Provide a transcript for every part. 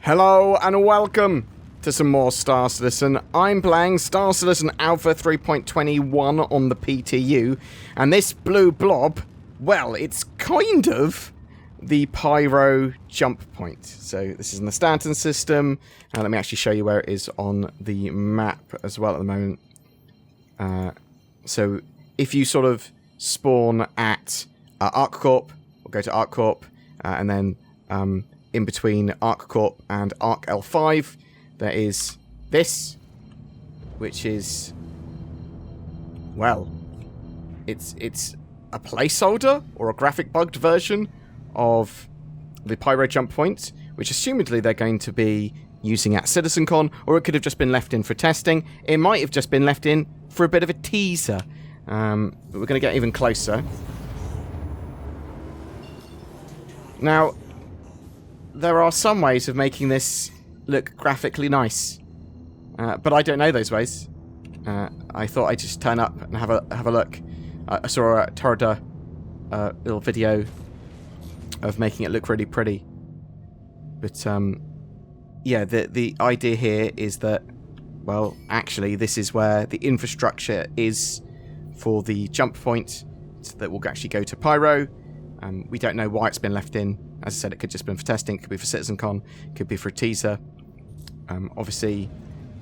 Hello and welcome to some more Star Citizen. I'm playing Star Citizen Alpha 3.21 on the PTU, and this blue blob, well, it's kind of the Pyro jump point. So this is in the Stanton system, and let me actually show you where it is on the map as well at the moment. So if you sort of spawn at ArcCorp, or go to ArcCorp, and then in between ArcCorp and Arc L5, there is this, which is, well, it's a placeholder or a graphic bugged version of the Pyro jump point, which assumedly they're going to be using at CitizenCon, or it could have just been left in for testing. It might have just been left in for a bit of a teaser. But we're going to get even closer. Now, there are some ways of making this look graphically nice, but I don't know those ways. I thought I'd just turn up and have a look. I saw a Torada little video of making it look really pretty, but yeah, the idea here is that, well, actually, this is where the infrastructure is for the jump point that will actually go to Pyro. We don't know why it's been left in. As I said, it could just been for testing, it could be for CitizenCon, it could be for a teaser. Obviously,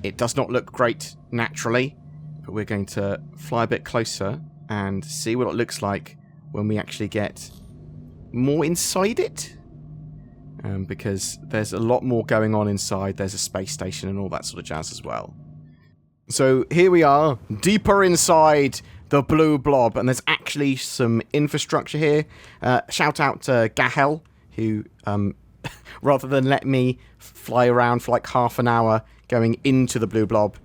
it does not look great naturally, but we're going to fly a bit closer and see what it looks like when we actually get more inside it. Because there's a lot more going on inside. There's a space station and all that sort of jazz as well. So here we are, deeper inside the blue blob, and there's actually some infrastructure here. Shout out to Gahel, who, rather than let me fly around for like half an hour going into the blue blob,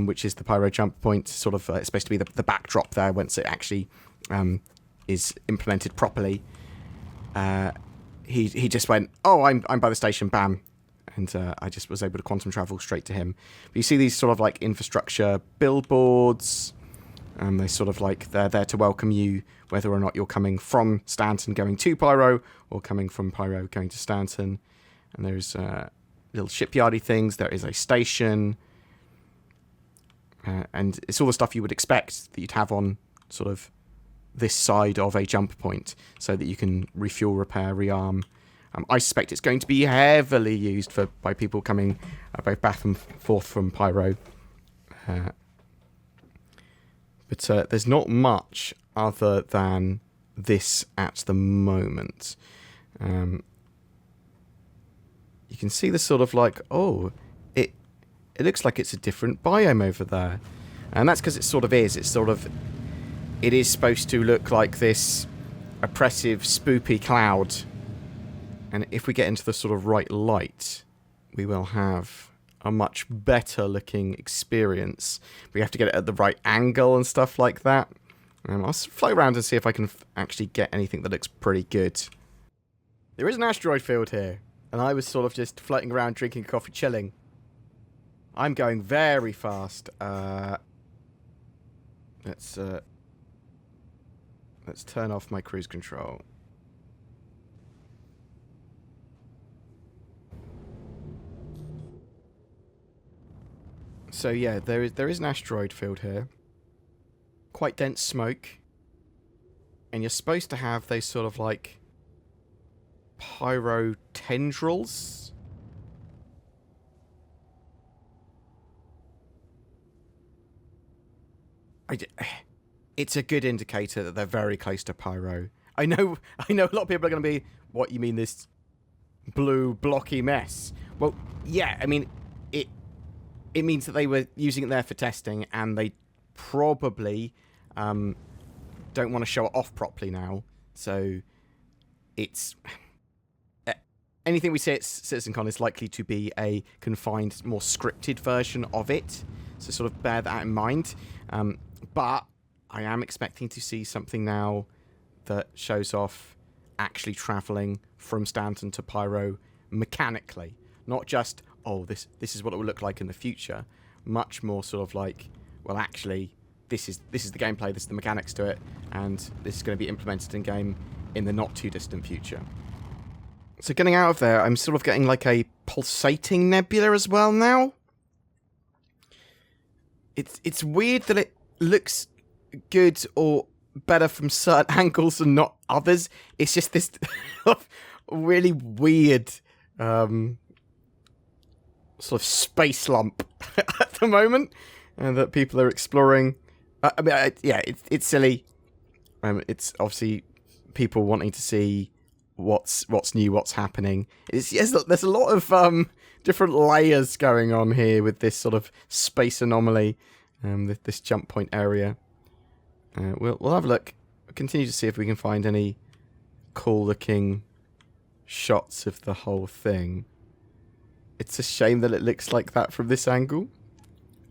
which is the Pyro jump point, sort of, it's supposed to be the backdrop there once it actually is implemented properly. He just went, oh, I'm by the station, bam. And I just was able to quantum travel straight to him. But you see these sort of like infrastructure billboards. They sort of like, they're there to welcome you, whether or not you're coming from Stanton going to Pyro, or coming from Pyro going to Stanton. And there's little shipyardy things. There is a station. And it's all the stuff you would expect that you'd have on sort of this side of a jump point, so that you can refuel, repair, rearm. I suspect it's going to be heavily used by people coming both back and forth from Pyro. But there's not much other than this at the moment. You can see the sort of like, oh, it looks like it's a different biome over there. And that's because it sort of is. It is supposed to look like this oppressive, spoopy cloud. And if we get into the sort of right light, we will have a much better looking experience. We have to get it at the right angle and stuff like that. I'll fly around and see if I can actually get anything that looks pretty good. There is an asteroid field here, and I was sort of just floating around drinking coffee, chilling. I'm going very fast. Let's turn off my cruise control. So yeah, there is an asteroid field here. Quite dense smoke. And you're supposed to have those sort of like pyro tendrils. It's a good indicator that they're very close to Pyro. I know a lot of people are going to be, what, you mean this blue blocky mess? Well, yeah, I mean, it means that they were using it there for testing, and they probably don't want to show it off properly now. So it's anything we say at CitizenCon is likely to be a confined, more scripted version of it. So sort of bear that in mind. But I am expecting to see something now that shows off actually traveling from Stanton to Pyro mechanically, not just, oh, this is what it will look like in the future. Much more sort of like, well, actually, this is the gameplay, this is the mechanics to it, and this is going to be implemented in game in the not too distant future. So getting out of there, I'm sort of getting like a pulsating nebula as well now. It's weird that it looks good or better from certain angles and not others. It's just this really weird sort of space lump at the moment that people are exploring. I mean, yeah, it's silly. It's obviously people wanting to see what's new, what's happening. There's a lot of different layers going on here with this sort of space anomaly, this jump point area. We'll have a look. We'll continue to see if we can find any cool looking shots of the whole thing. It's a shame that it looks like that from this angle.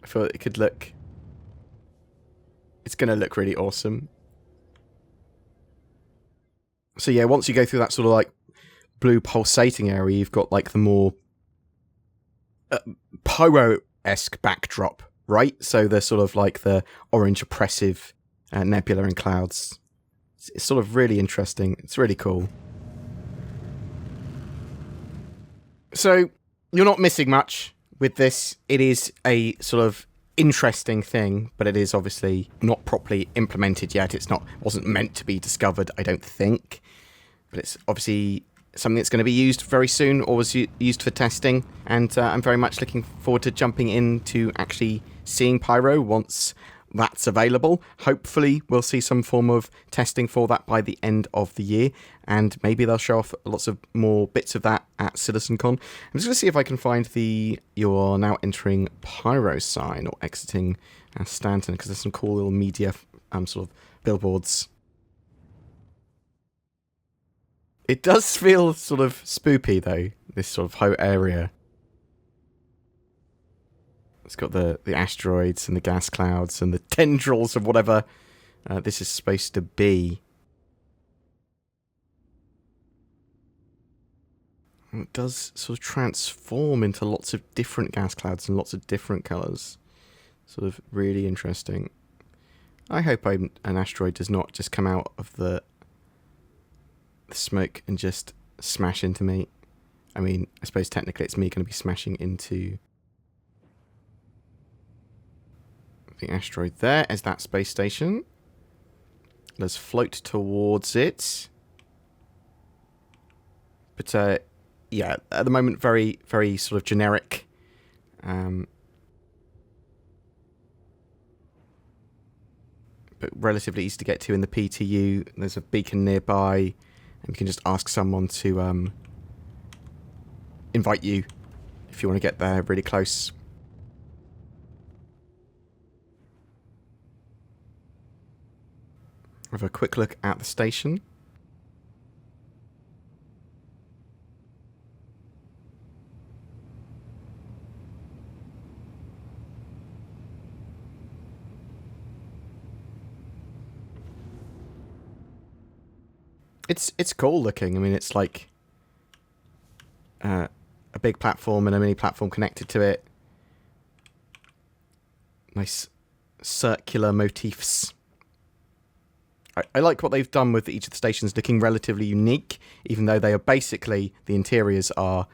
I feel it could look... It's going to look really awesome. So yeah, once you go through that sort of like blue pulsating area, you've got like the more Pyro-esque backdrop, right? So they're sort of like the orange oppressive nebula and clouds. It's sort of really interesting. It's really cool. So you're not missing much with this. It is a sort of interesting thing, but it is obviously not properly implemented yet. Wasn't meant to be discovered, I don't think. But it's obviously something that's going to be used very soon, or was used for testing. And I'm very much looking forward to jumping into actually seeing Pyro once that's available. Hopefully we'll see some form of testing for that by the end of the year, and maybe they'll show off lots of more bits of that at CitizenCon. I'm just going to see if I can find the "you're now entering Pyro" sign or exiting Stanton, because there's some cool little media sort of billboards. It does feel sort of spoopy though, this sort of whole area. It's got the asteroids and the gas clouds and the tendrils of whatever this is supposed to be. And it does sort of transform into lots of different gas clouds and lots of different colours. Sort of really interesting. I hope an asteroid does not just come out of the smoke and just smash into me. I mean, I suppose technically it's me going to be smashing into the asteroid there. Is that space station? Let's float towards it. But yeah, at the moment very, very sort of generic. But relatively easy to get to in the PTU. There's a beacon nearby, and you can just ask someone to invite you if you want to get there really close. Have a quick look at the station. It's cool looking. I mean, it's like a big platform and a mini platform connected to it. Nice circular motifs. I like what they've done with each of the stations looking relatively unique, even though they are basically, the interiors are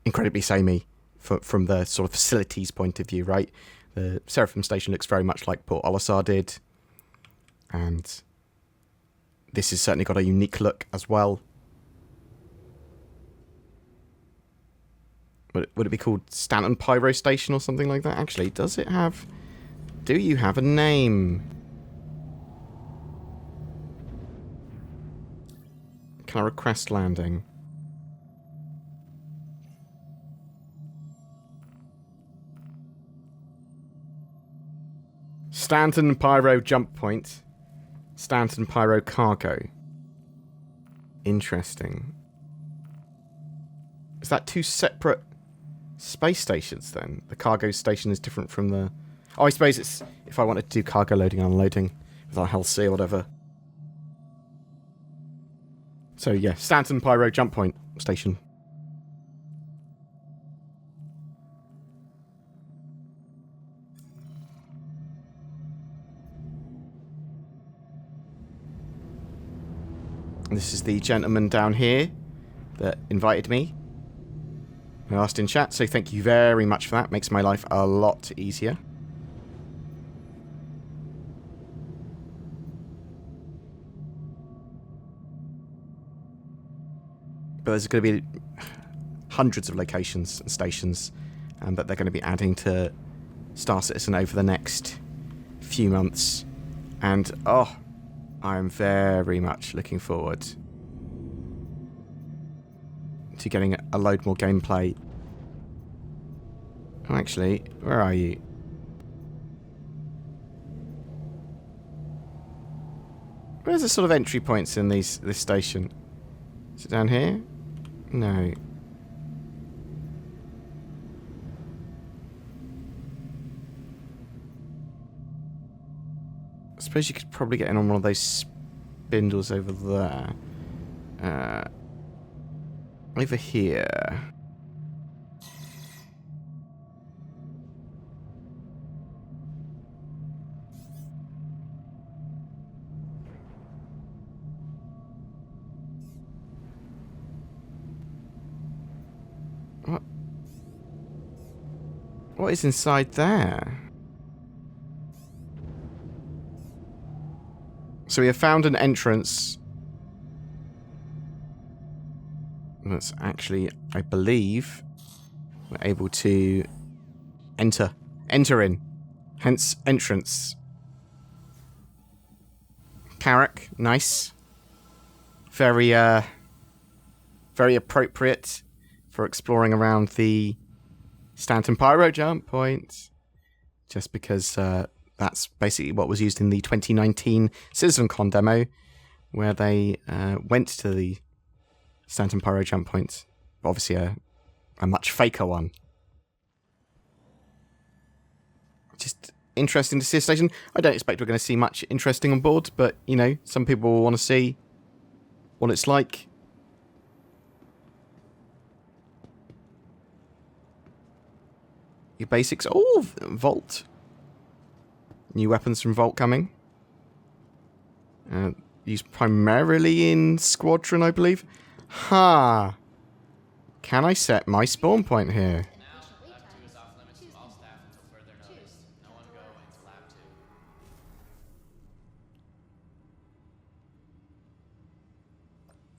incredibly samey from the sort of facilities point of view, right? The Seraphim station looks very much like Port Olisar did, and this has certainly got a unique look as well. Would it be called Stanton Pyro Station or something like that? Actually, does it have... Do you have a name? Can I request landing? Stanton Pyro Jump Point. Stanton Pyro Cargo. Interesting. Is that two separate space stations then? The cargo station is different from the... Oh, I suppose it's if I wanted to do cargo loading and unloading with our Hull C or whatever. So yeah, Stanton Pyro Jump Point Station. This is the gentleman down here that invited me. I asked in chat, so thank you very much for that. Makes my life a lot easier. But there's going to be hundreds of locations and stations that they're going to be adding to Star Citizen over the next few months. And, oh, I'm very much looking forward to getting a load more gameplay. Oh, actually, where are you? Where's the sort of entry points in this station? Is it down here? No. I suppose you could probably get in on one of those spindles over there. Over here. What is inside there? So we have found an entrance. That's actually, I believe, we're able to enter in. Hence, entrance. Carrack, nice. Very appropriate for exploring around the Stanton Pyro jump point. Just because that's basically what was used in the 2019 CitizenCon demo, where they went to the Stanton Pyro jump point. Obviously a much faker one. Just interesting to see a station. I don't expect we're going to see much interesting on board, but, you know, some people will want to see what it's like. Your basics. Oh, Vault. New weapons from Vault coming. Used primarily in Squadron, I believe. Ha! Huh. Can I set my spawn point here?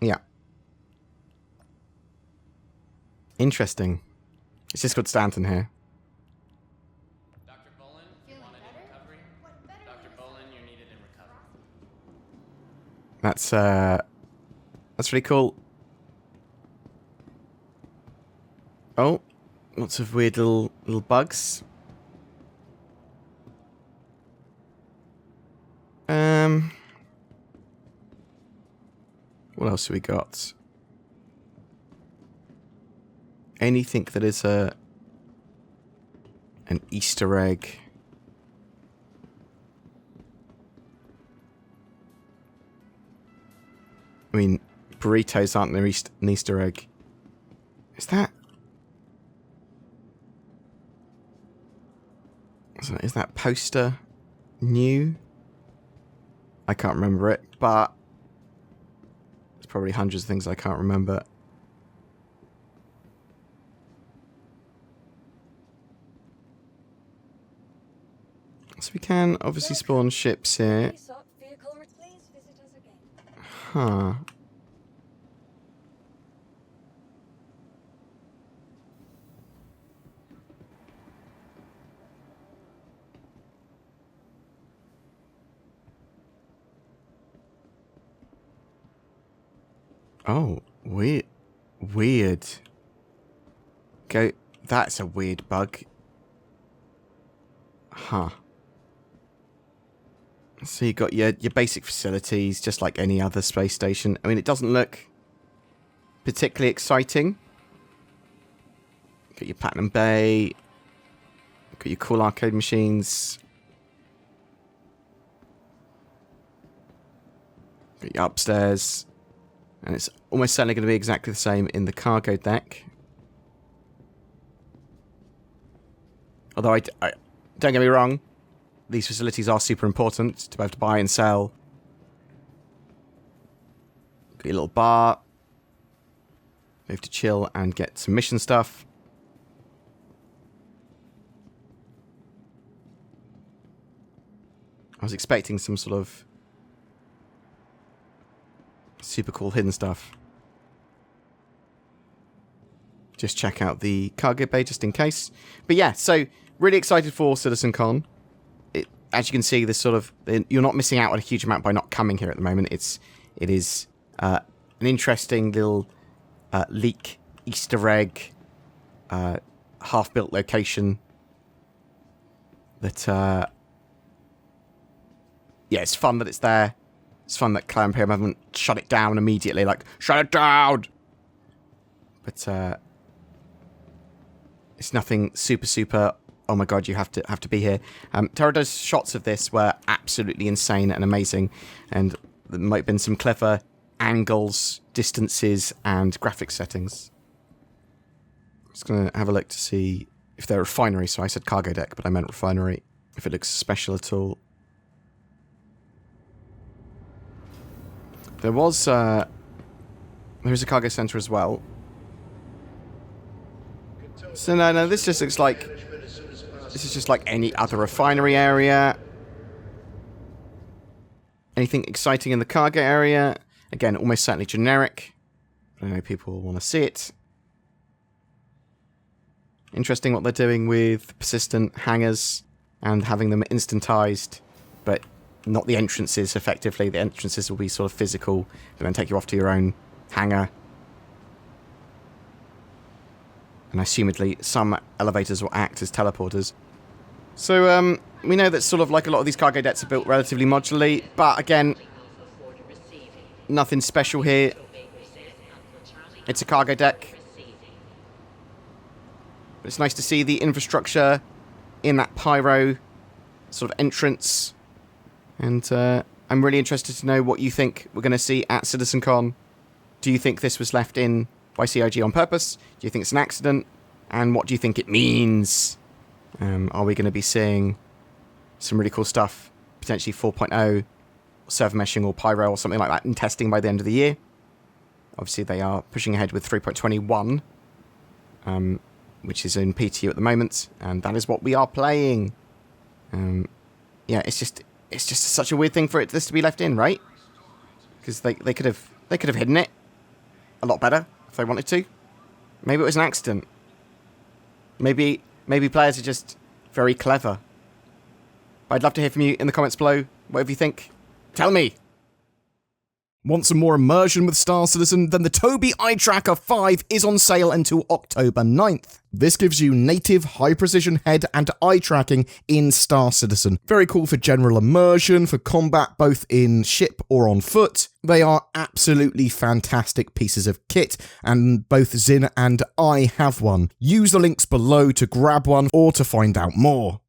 Yeah. Interesting. It's just got Stanton here. Dr. Bolin, you wanted in recovery? Dr. Bolin, you're needed in recovery. That's really cool. Oh, lots of weird little bugs. What else have we got? Anything that is an Easter egg. I mean, burritos aren't an Easter egg. Is that poster new? I can't remember it, but there's probably hundreds of things I can't remember. So we can obviously spawn ships here. Huh. Oh, weird. Okay, that's a weird bug. Huh. So you got your basic facilities, just like any other space station. I mean, it doesn't look particularly exciting. Got your Platinum Bay. Got your cool arcade machines. Got your upstairs. And it's almost certainly going to be exactly the same in the cargo deck. Although I don't get me wrong, these facilities are super important to be able to buy and sell. Got your little bar. Move to chill and get some mission stuff. I was expecting some sort of super cool hidden stuff. Just check out the cargo bay just in case. But yeah, so really excited for CitizenCon. As you can see, this sort of you're not missing out on a huge amount by not coming here at the moment. It is an interesting little leak, Easter egg, half-built location that yeah, it's fun that it's there. It's fun that Cloud Imperium haven't shut it down immediately, like, shut it down! But it's nothing super, oh my god, you have to be here. Terrado's shots of this were absolutely insane and amazing, and there might have been some clever angles, distances, and graphics settings. I'm just going to have a look to see if they're refinery, so I said cargo deck, but I meant refinery. If it looks special at all. There was, there is a cargo center as well. So no, this just looks like, this is just like any other refinery area. Anything exciting in the cargo area? Again, almost certainly generic. I know people want to see it. Interesting what they're doing with persistent hangars and having them instantized, but not the entrances, effectively. The entrances will be sort of physical and then take you off to your own hangar. And assumedly, some elevators will act as teleporters. So, we know that sort of like a lot of these cargo decks are built relatively modularly, but again, nothing special here. It's a cargo deck. But it's nice to see the infrastructure in that Pyro sort of entrance. And I'm really interested to know what you think we're going to see at CitizenCon. Do you think this was left in by CIG on purpose? Do you think it's an accident? And what do you think it means? Are we going to be seeing some really cool stuff? Potentially 4.0, server meshing or Pyro or something like that in testing by the end of the year. Obviously they are pushing ahead with 3.21, which is in PTU at the moment. And that is what we are playing. Yeah, it's just such a weird thing for this to be left in, right? Because they could have hidden it a lot better if they wanted to. Maybe it was an accident. Maybe players are just very clever. But I'd love to hear from you in the comments below. Whatever you think, tell me. Want some more immersion with Star Citizen? Then the Tobii Eye Tracker 5 is on sale until October 9th. This gives you native high-precision head and eye tracking in Star Citizen. Very cool for general immersion, for combat both in ship or on foot. They are absolutely fantastic pieces of kit, and both Zin and I have one. Use the links below to grab one or to find out more.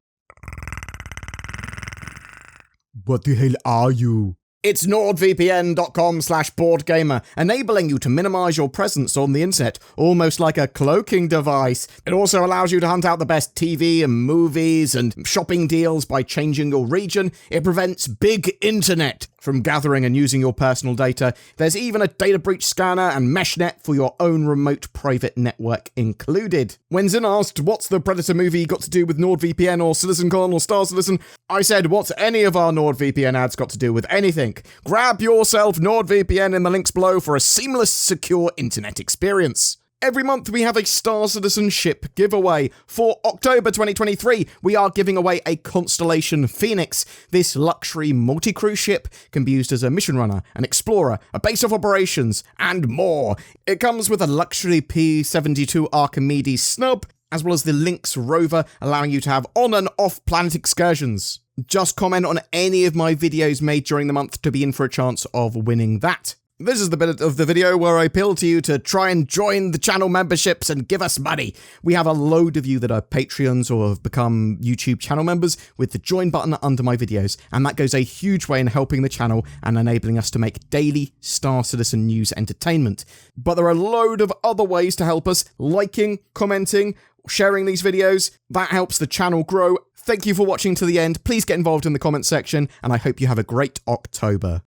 What the hell are you? It's nordvpn.com/BoredGamer, enabling you to minimize your presence on the internet, almost like a cloaking device. It also allows you to hunt out the best TV and movies and shopping deals by changing your region. It prevents big internet from gathering and using your personal data. There's even a data breach scanner and meshnet for your own remote private network included. When Zin asked, what's the Predator movie got to do with NordVPN or CitizenCon or Star Citizen, I said, what's any of our NordVPN ads got to do with anything? Grab yourself NordVPN in the links below for a seamless, secure internet experience. Every month we have a Star Citizen ship giveaway. For October 2023, we are giving away a Constellation Phoenix. This luxury multi-crew ship can be used as a mission runner, an explorer, a base of operations, and more. It comes with a luxury P-72 Archimedes snub, as well as the Lynx rover, allowing you to have on and off planet excursions. Just comment on any of my videos made during the month to be in for a chance of winning that. This is the bit of the video where I appeal to you to try and join the channel memberships and give us money. We have a load of you that are Patreons or have become YouTube channel members with the join button under my videos, and that goes a huge way in helping the channel and enabling us to make daily Star Citizen news entertainment. But there are a load of other ways to help us, liking, commenting, sharing these videos. That helps the channel grow. Thank you for watching to the end. Please get involved in the comment section, and I hope you have a great October.